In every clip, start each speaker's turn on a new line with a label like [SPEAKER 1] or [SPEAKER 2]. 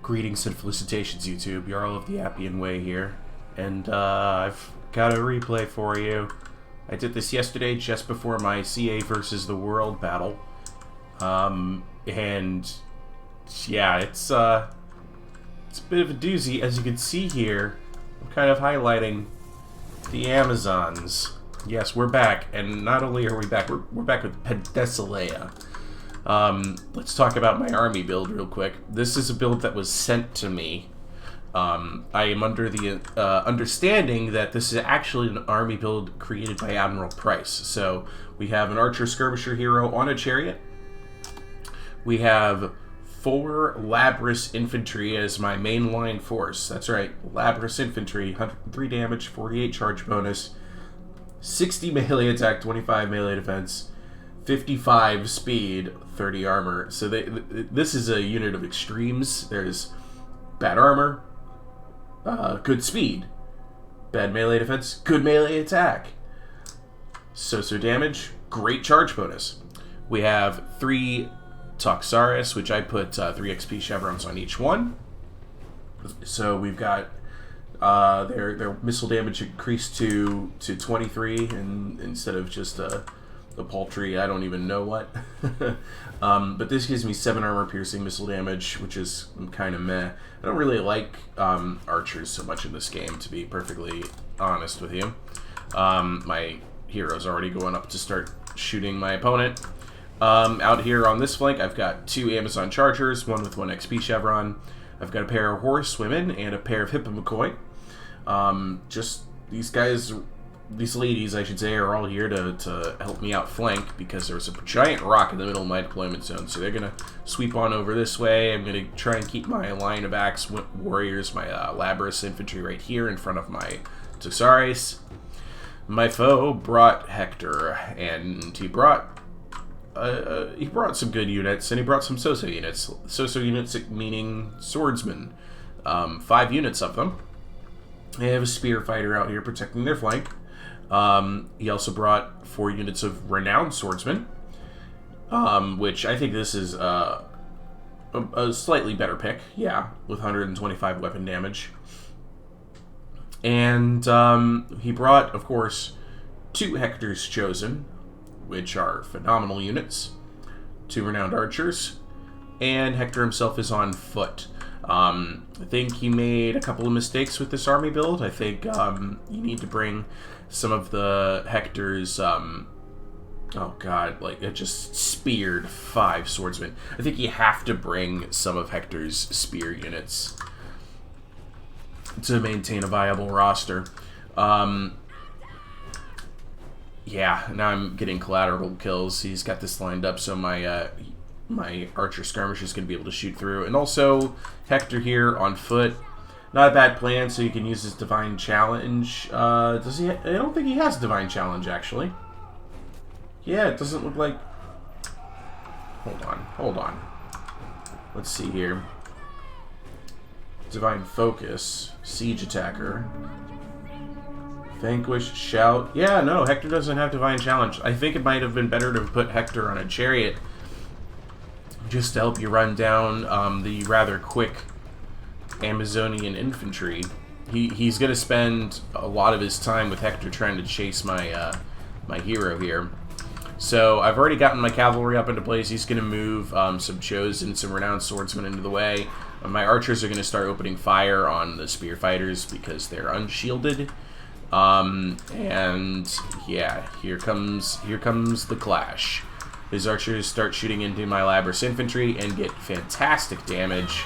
[SPEAKER 1] Greetings and felicitations, YouTube. Jarl of the Appian Way here. And I've got a replay for you. I did this yesterday just before my CA versus the World battle. And yeah, it's a bit of a doozy. As you can see here, I'm kind of highlighting the Amazons. Yes, we're back, and not only are we back, we're back with Penthesilea. Let's talk about my army build real quick. This is a build that was sent to me. I am under the understanding that this is actually an army build created by Admiral Price. So we have an archer skirmisher hero on a chariot. We have 4 Labrys infantry as my mainline force. That's right, Labrys infantry, 103 damage, 48 charge bonus, 60 melee attack, 25 melee defense, 55 speed, 30 armor. So this is a unit of extremes. There's bad armor, good speed, bad melee defense, good melee attack, so damage, great charge bonus. We have 3 Toxaris, which I put 3 XP chevrons on each one. So we've got their missile damage increased to 23, and instead of just a paltry, I don't even know what. But this gives me 7 armor piercing missile damage, which is kind of meh. I don't really like archers so much in this game, to be perfectly honest with you. My hero's already going up to start shooting my opponent. Out here on this flank, I've got 2 Amazon chargers, one with 1 XP chevron. I've got a pair of horsewomen and a pair of hippomachoi. Just these guys, these ladies, I should say, are all here to help me outflank because there's a giant rock in the middle of my deployment zone. So they're going to sweep on over this way. I'm going to try and keep my line of axe warriors, my Labrys infantry right here in front of my Toxaris. My foe brought Hector, and he brought some good units, and he brought some so-so units. So-so units meaning swordsmen. 5 units of them. They have a spear fighter out here protecting their flank. He also brought 4 units of renowned swordsmen, which I think this is a slightly better pick. Yeah, with 125 weapon damage. And he brought, of course, 2 Hector's Chosen, which are phenomenal units, 2 renowned archers, and Hector himself is on foot. I think he made a couple of mistakes with this army build. I think you need to bring some of the Hector's, oh god, like it just speared 5 swordsmen. I think you have to bring some of Hector's spear units to maintain a viable roster. Yeah, now I'm getting collateral kills. He's got this lined up so my my archer skirmisher is going to be able to shoot through. And also, Hector here on foot. Not a bad plan, so you can use his Divine Challenge. Does he? I don't think he has Divine Challenge, actually. Yeah, it doesn't look like... Hold on. Let's see here. Divine Focus. Siege Attacker. Vanquish, Shout. Yeah, no, Hector doesn't have Divine Challenge. I think it might have been better to put Hector on a chariot just to help you run down the rather quick Amazonian infantry. He's going to spend a lot of his time with Hector trying to chase my my hero here. So I've already gotten my cavalry up into place. He's going to move some Chosen, some renowned swordsmen into the way. My archers are going to start opening fire on the spear fighters because they're unshielded. And yeah, here comes the clash. His archers start shooting into my Labrys infantry and get fantastic damage,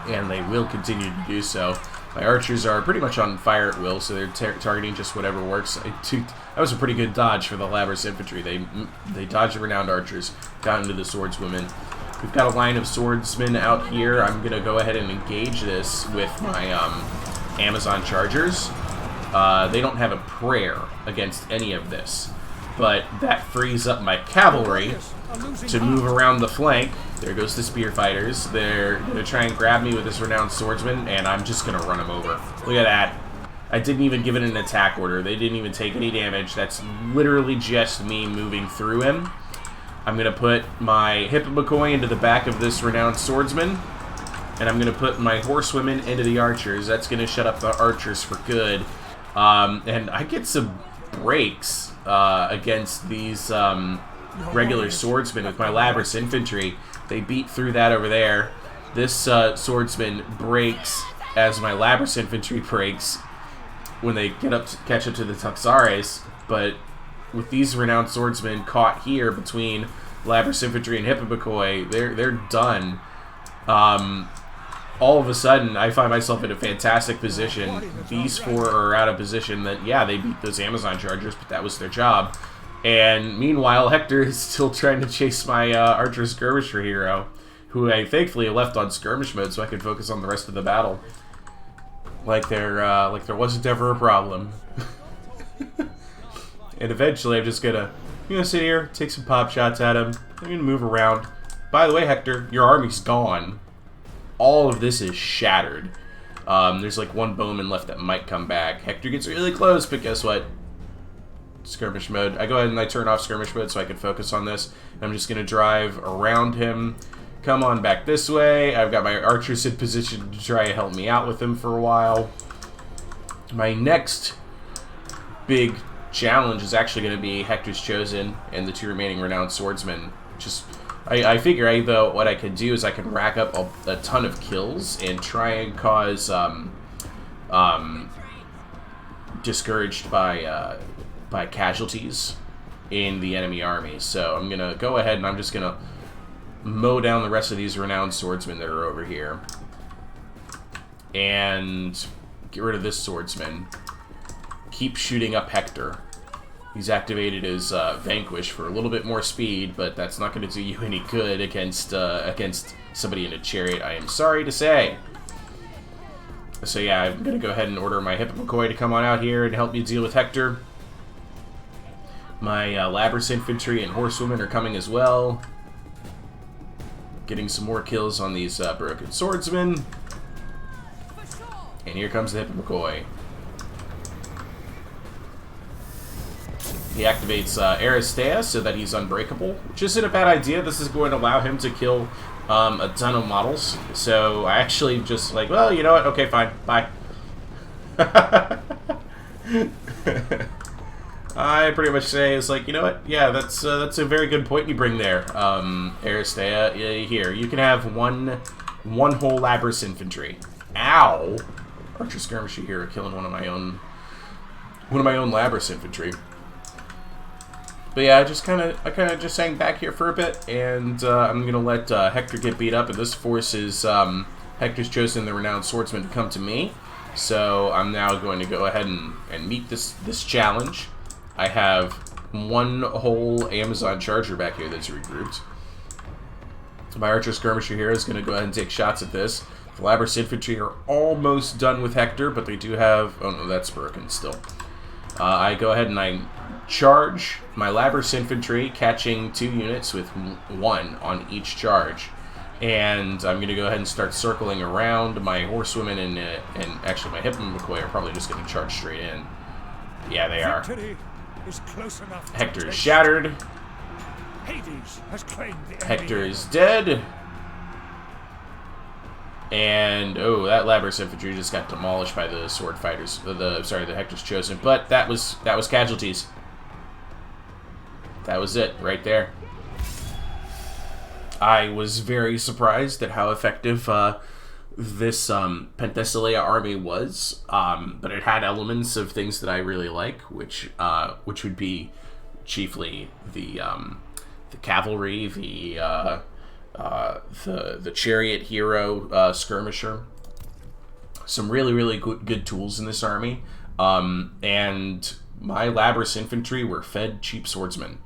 [SPEAKER 1] and they will continue to do so. My archers are pretty much on fire at will, so they're targeting just whatever works. That was a pretty good dodge for the Labrys infantry. They dodged the renowned archers, got into the swordswomen. We've got a line of swordsmen out here. I'm gonna go ahead and engage this with my Amazon chargers. They don't have a prayer against any of this, but that frees up my cavalry to move around the flank. There goes the spear fighters. They're going to try and grab me with this renowned swordsman, and I'm just going to run them over. Look at that. I didn't even give it an attack order. They didn't even take any damage. That's literally just me moving through him. I'm going to put my hippomachoi into the back of this renowned swordsman. and I'm going to put my horsewomen into the archers. That's going to shut up the archers for good. And I get some breaks against these regular swordsmen with my Labrys infantry. They beat through that over there. This swordsman breaks as my Labrys infantry breaks when they catch up to the Tuxares, but with these renowned swordsmen caught here between Labrys infantry and Hippobakoi, they're done. All of a sudden, I find myself in a fantastic position. These four are out of position. That yeah, they beat those Amazon chargers, but that was their job. And meanwhile, Hector is still trying to chase my archer skirmisher hero, who I thankfully left on skirmish mode so I could focus on the rest of the battle. Like there wasn't ever a problem. And eventually, I'm just gonna sit here, take some pop shots at him. I'm gonna move around. By the way, Hector, your army's gone. All of this is shattered. There's like one bowman left that might come back. Hector gets really close, but guess what? Skirmish mode. I go ahead and I turn off skirmish mode so I can focus on this. I'm just gonna drive around him. Come on back this way. I've got my archers in position to try to help me out with him for a while. My next big challenge is actually going to be Hector's Chosen and the two remaining renowned swordsmen. I figure what I can do is I can rack up a ton of kills and try and cause discouraged by casualties in the enemy army. So I'm gonna go ahead and I'm just gonna mow down the rest of these renowned swordsmen that are over here and get rid of this swordsman. Keep shooting up Hector. He's activated his Vanquish for a little bit more speed, but that's not going to do you any good against somebody in a chariot, I am sorry to say. So yeah, I'm going to go ahead and order my Hippobakoi to come on out here and help me deal with Hector. My Labrys infantry and horsewomen are coming as well. Getting some more kills on these broken swordsmen. And here comes the Hippobakoi. He activates Aristea so that he's unbreakable, which isn't a bad idea. This is going to allow him to kill a ton of models. So I actually just like, well, you know what? Okay, fine. Bye. I pretty much say it's like, you know what? Yeah, that's a very good point you bring there, Aristea. Here, you can have one whole Labrys infantry. Ow! Archer skirmisher here, killing one of my own Labrys infantry. But yeah, I kind of just hang back here for a bit, and I'm gonna let Hector get beat up. And this forces Hector's Chosen, the renowned swordsman, to come to me. So I'm now going to go ahead and meet this challenge. I have one whole Amazon charger back here that's regrouped. My archer skirmisher here is going to go ahead and take shots at this. The Labrys infantry are almost done with Hector, but they do have... Oh no, that's broken still. I go ahead and I charge my Labrys infantry, catching 2 units with 1 on each charge. And I'm going to go ahead and start circling around. My horsewomen and actually my Hippobakoi are probably just going to charge straight in. Yeah, they are. Hector is shattered. Hector is dead. And oh, that Labrys infantry just got demolished by the sword fighters. The Hector's Chosen, but that was casualties. That was it right there. I was very surprised at how effective this Penthesilea army was, but it had elements of things that I really like, which would be chiefly the cavalry, the chariot hero skirmisher. Some really good tools in this army, and my Labrys infantry were fed cheap swordsmen.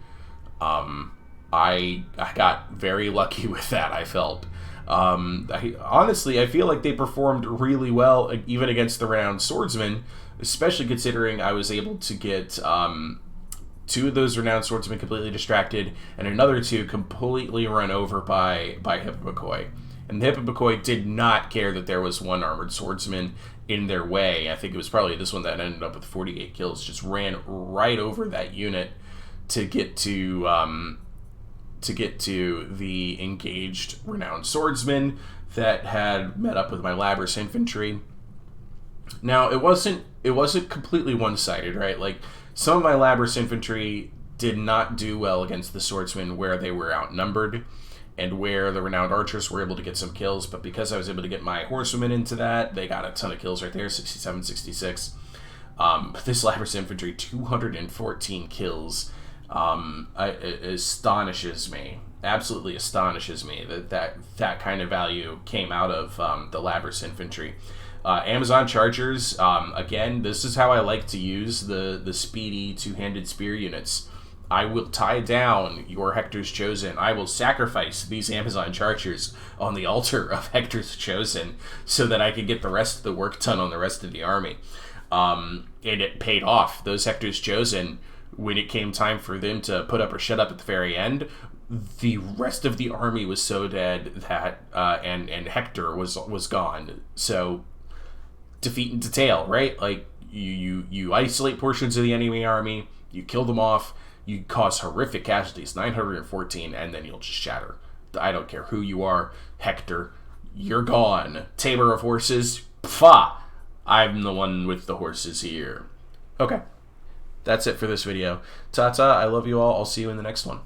[SPEAKER 1] I got very lucky with that, I felt. Honestly, I feel like they performed really well, even against the renowned swordsmen, especially considering I was able to get 2 of those renowned swordsmen completely distracted, and another 2 completely run over by Hippobakoi. And the Hippobakoi did not care that there was 1 armored swordsman in their way. I think it was probably this one that ended up with 48 kills, just ran right over that unit to get to to get to the engaged renowned swordsman that had met up with my Labrys infantry. Now, it wasn't completely one-sided, right? Like, some of my Labrys infantry did not do well against the swordsmen where they were outnumbered and where the renowned archers were able to get some kills, but because I was able to get my horsewomen into that, they got a ton of kills right there, 67, 66. This Labrys infantry, 214 kills, astonishes me. Absolutely astonishes me that kind of value came out of the Labrys infantry. Amazon chargers, again, this is how I like to use the speedy two-handed spear units. I will tie down your Hector's Chosen. I will sacrifice these Amazon chargers on the altar of Hector's Chosen so that I can get the rest of the work done on the rest of the army. And it paid off. Those Hector's Chosen, when it came time for them to put up or shut up at the very end, the rest of the army was so dead that and Hector was gone. So defeat and detail, right? Like you isolate portions of the enemy army, you kill them off, you cause horrific casualties, 914, and then you'll just shatter. I don't care who you are, Hector, you're gone. Tamer of horses, pfah, I'm the one with the horses here. Okay, that's it for this video. Ta-ta, I love you all, I'll see you in the next one.